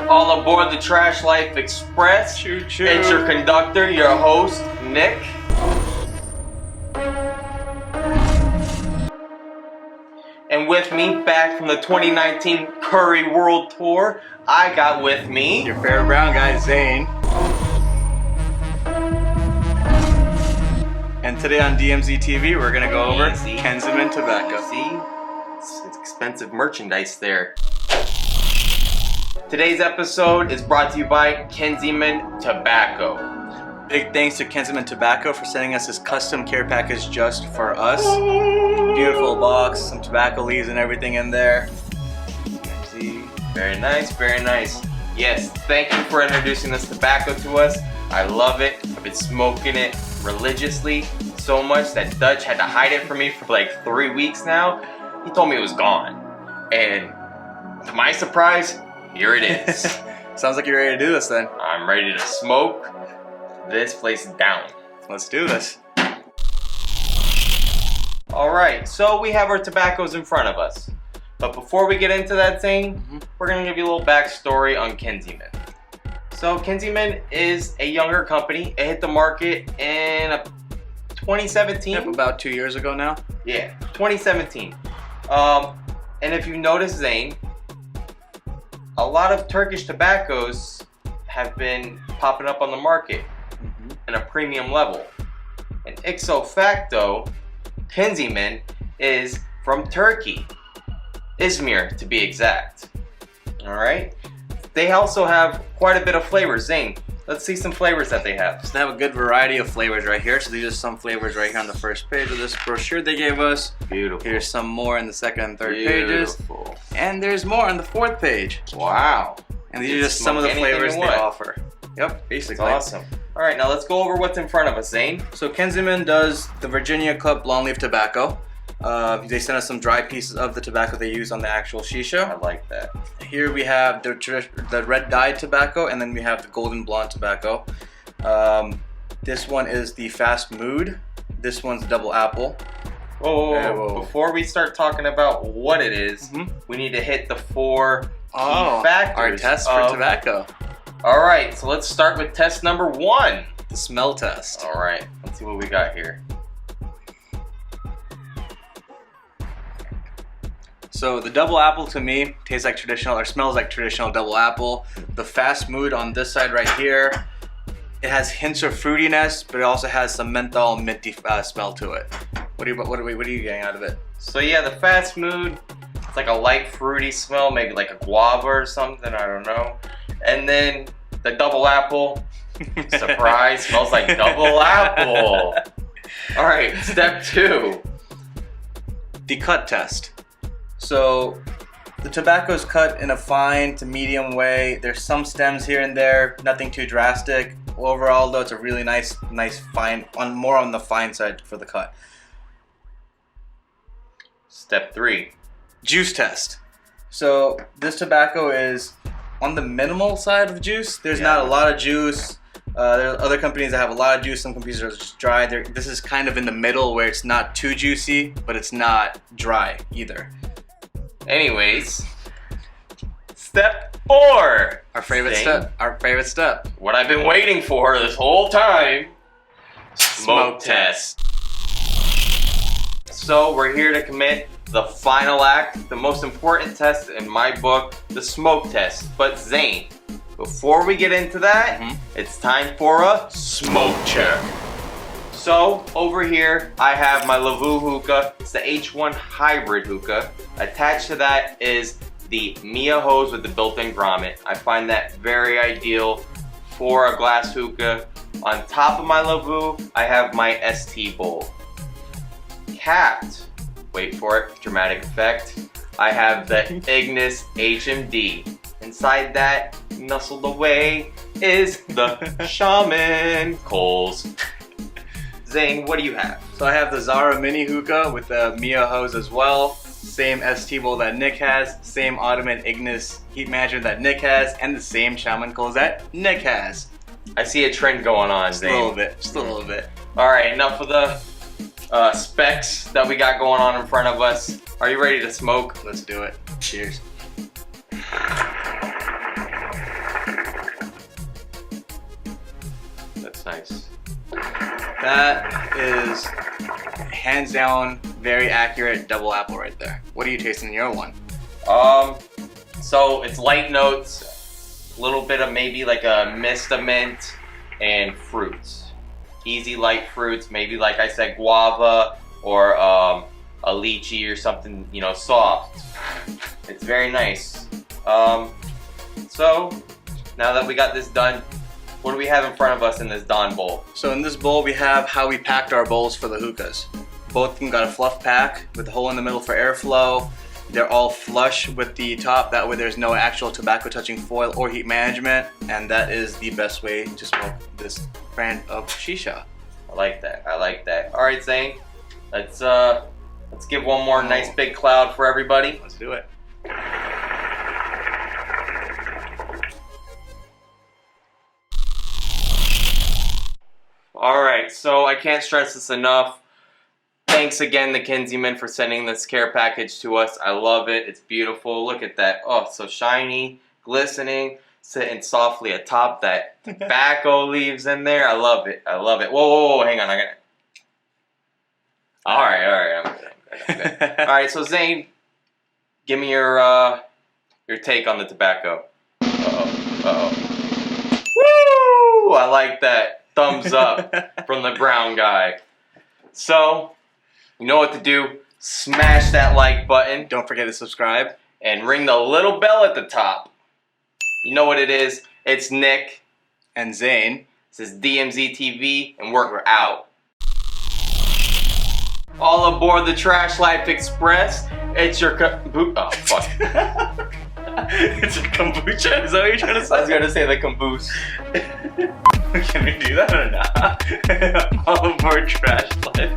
All aboard the Trash Life Express. Choo choo. It's your conductor, your host, Nick. And with me, back from the 2019 Curry World Tour, I got with me Your fair brown guy, Zane. And today on DMZ TV, we're gonna go over Kenzimen tobacco. See? It's expensive merchandise there. Today's episode is brought to you by Kenzimen Tobacco. Big thanks to Kenzimen Tobacco for sending us this custom care package just for us. Beautiful box, some tobacco leaves and everything in there. See? Very nice, very nice. Yes, thank you for introducing this tobacco to us. I love it. I've been smoking it religiously so much that Dutch had to hide it from me for like 3 weeks now. He told me it was gone. And to my surprise, here it is. Sounds like you're ready to do this then. I'm ready to smoke this place down. Let's do this. Alright, so we have our tobaccos in front of us. But before we get into that thing, we're going to give you a little backstory on Kenzimen. So Kenzimen is a younger company. It hit the market in 2017. Yep, about 2 years ago now. Yeah, 2017. And if you notice, Zane, a lot of Turkish tobaccos have been popping up on the market in a premium level. And ipso facto, Kenzimen is from Turkey. Izmir, to be exact. Alright? They also have quite a bit of flavors. Zane, let's see some flavors that they have. So they have a good variety of flavors right here. So these are some flavors right here on the first page of this brochure they gave us. Beautiful. Here's some more in the second and third pages. And there's more on the fourth page. Wow. And these are just some of the flavors they offer. Yep, basically. That's awesome. Alright, now let's go over what's in front of us, Zane. So Kenzimen does the Virginia Club Longleaf tobacco. They sent us some dry pieces of the tobacco they use on the actual shisha. I like that. Here we have the red dyed tobacco, and then we have the golden blonde tobacco. This one is the fast mood. This one's double apple. Whoa. Before we start talking about what it is, we need to hit the four key factors. Our test for tobacco. Alright, so let's start with test number 1. The smell test. Alright, let's see what we got here. So the double apple to me tastes like traditional, or smells like traditional double apple. The fast mood on this side right here, it has hints of fruitiness, but it also has some menthol minty smell to it. What are you getting out of it? So yeah, the fast mood, it's like a light fruity smell, maybe like a guava or something, I don't know. And then the double apple, surprise, smells like double apple. All right, step 2. The cut test. So the tobacco is cut in a fine to medium way. There's some stems here and there, nothing too drastic. Overall though, it's a really nice fine, more on the fine side for the cut. Step 3. Juice test. So this tobacco is on the minimal side of juice. There's not a lot of juice. There's other companies that have a lot of juice. Some companies are just dry. This is kind of in the middle where it's not too juicy, but it's not dry either. Anyways, step 4. Our favorite step. What I've been waiting for this whole time. Smoke test. So we're here to commit the final act, the most important test in my book, the smoke test. But Zane, before we get into that, it's time for a smoke check. So over here, I have my Lavu hookah. It's the H1 hybrid hookah. Attached to that is the Mia hose with the built-in grommet. I find that very ideal for a glass hookah. On top of my Lavu, I have my ST bowl. Capped, wait for it, dramatic effect, I have the Ignis HMD. Inside that, nestled away, is the Shaman Coals. Zane, what do you have? So I have the Zara mini hookah with the Mia hose as well. Same ST bowl that Nick has, same Ottoman Ignis heat manager that Nick has, and the same Shaman Coals that Nick has. I see a trend going on, Zane. Just a little bit. Alright, enough of the specs that we got going on in front of us. Are you ready to smoke? Let's do it. Cheers. nice. That is hands down very accurate double apple right there. What are you tasting in your one? So it's light notes, a little bit of maybe like a mist of mint and fruits. Easy light fruits, maybe like I said, guava or a lychee or something, you know, soft. It's very nice. So now that we got this done, what do we have in front of us in this Don bowl? So in this bowl we have how we packed our bowls for the hookahs. Both of them got a fluff pack with a hole in the middle for airflow. They're all flush with the top, that way there's no actual tobacco touching foil or heat management, and that is the best way to smoke this brand of shisha. I like that. I like that. All right, Zane. Let's give one more nice big cloud for everybody. Let's do it. All right, so I can't stress this enough. Thanks again to Kenzimen for sending this care package to us. I love it. It's beautiful. Look at that. Oh, so shiny, glistening, sitting softly atop that tobacco leaves in there. I love it. I love it. Whoa, whoa, whoa, hang on. I got it. All right. I'm good. All right, so Zane, give me your take on the tobacco. Uh-oh. Woo! I like that. Thumbs up from the brown guy. So, you know what to do. Smash that like button. Don't forget to subscribe. And ring the little bell at the top. You know what it is. It's Nick. And Zane. This is DMZ TV, and we're out. All aboard the Trash Life Express. It's your oh, fuck. It's a kombucha? Is that what you're trying to say? I was gonna say the caboose. Can we do that or not? All aboard Trash Life.